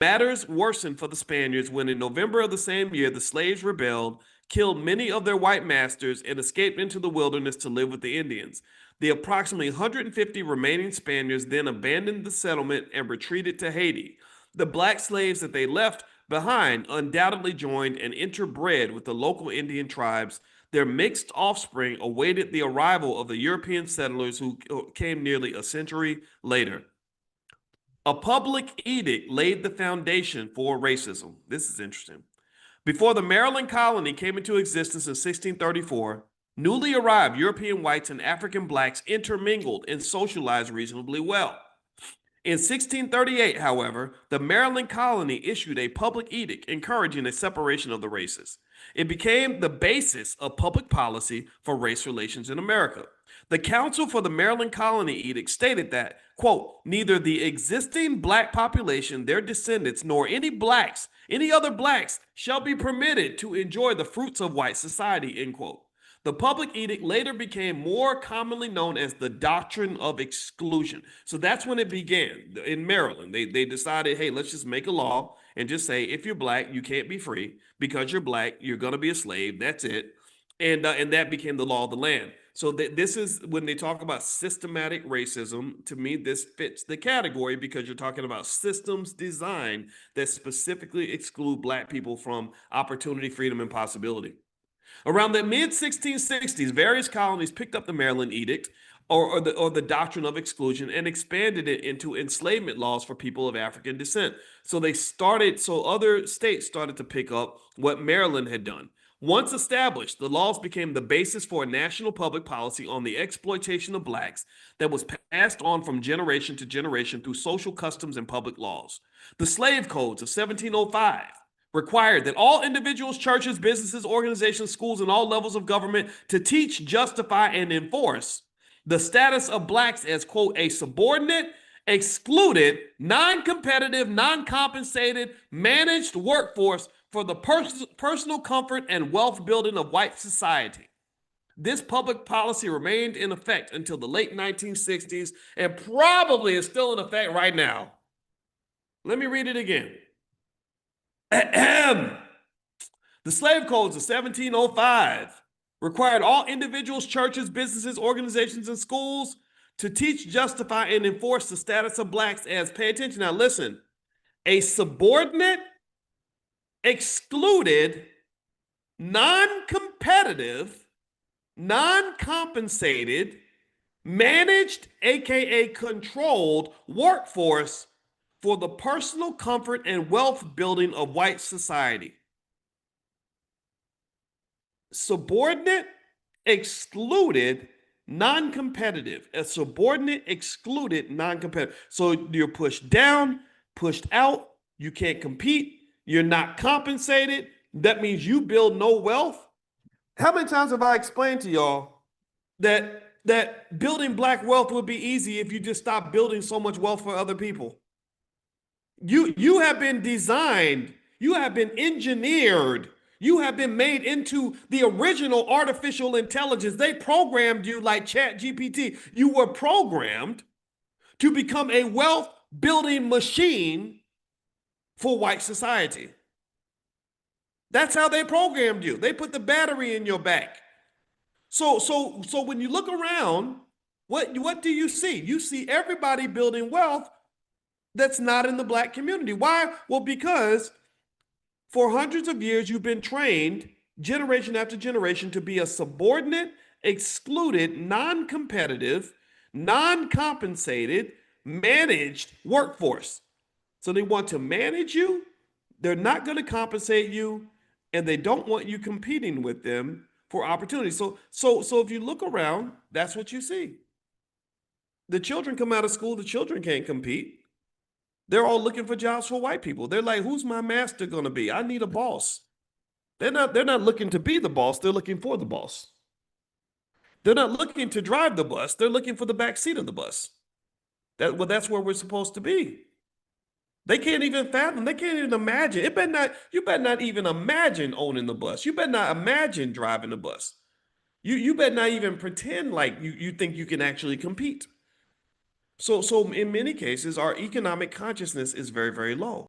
Matters worsened for the Spaniards when in November of the same year the slaves rebelled, killed many of their white masters, and escaped into the wilderness to live with the Indians. The approximately 150 remaining Spaniards then abandoned the settlement and retreated to Haiti. The black slaves that they left behind undoubtedly joined and interbred with the local Indian tribes. Their mixed offspring awaited the arrival of the European settlers who came nearly a century later. A public edict laid the foundation for racism. This is interesting. Before the Maryland colony came into existence in 1634, newly arrived European whites and African blacks intermingled and socialized reasonably well. In 1638, however, the Maryland colony issued a public edict encouraging a separation of the races. It became the basis of public policy for race relations in America. The Council for the Maryland Colony Edict stated that, quote, neither the existing black population, their descendants, nor any other blacks shall be permitted to enjoy the fruits of white society, end quote. The public edict later became more commonly known as the Doctrine of Exclusion. So that's when it began in Maryland. They decided, hey, let's just make a law and just say, if you're black, you can't be free. Because you're black, you're going to be a slave. That's it. And that became the law of the land. So this is when they talk about systematic racism. To me, this fits the category because you're talking about systems designed that specifically exclude black people from opportunity, freedom, and possibility. Around the mid-1660s, various colonies picked up the Maryland Edict or the Doctrine of Exclusion and expanded it into enslavement laws for people of African descent. So other states started to pick up what Maryland had done. Once established, the laws became the basis for a national public policy on the exploitation of blacks that was passed on from generation to generation through social customs and public laws. The slave codes of 1705 required that all individuals, churches, businesses, organizations, schools, and all levels of government to teach, justify, and enforce the status of blacks as, quote, a subordinate, excluded, non-competitive, non-compensated, managed workforce for the personal comfort and wealth building of white society. This public policy remained in effect until the late 1960s and probably is still in effect right now. Let me read it again. The slave codes of 1705 required all individuals, churches, businesses, organizations, and schools to teach, justify, and enforce the status of blacks as, pay attention now, listen, a subordinate, excluded, non-competitive, non-compensated, managed, aka controlled workforce for the personal comfort and wealth building of white society. Subordinate, excluded, non-competitive. A subordinate, excluded, non-competitive. So you're pushed down, pushed out, you can't compete, you're not compensated. That means you build no wealth. How many times have I explained to y'all that building black wealth would be easy if you just stop building so much wealth for other people? You have been designed, you have been engineered, you have been made into the original artificial intelligence. They programmed you like ChatGPT. You were programmed to become a wealth building machine for white society. That's how they programmed you. They put the battery in your back. So when you look around, what do you see? You see everybody building wealth that's not in the black community. Why? Well, because for hundreds of years, you've been trained generation after generation to be a subordinate, excluded, non-competitive, non-compensated, managed workforce. So they want to manage you. They're not going to compensate you, and they don't want you competing with them for opportunities. So if you look around, that's what you see. The children come out of school, the children can't compete. They're all looking for jobs for white people. They're like, who's my master going to be? I need a boss. They're not looking to be the boss. They're looking for the boss. They're not looking to drive the bus. They're looking for the back seat of the bus. That's where we're supposed to be. They can't even fathom. They can't even imagine. You better not even imagine owning the bus. You better not imagine driving the bus. You better not even pretend like you think you can actually compete. So in many cases, our economic consciousness is very, very low.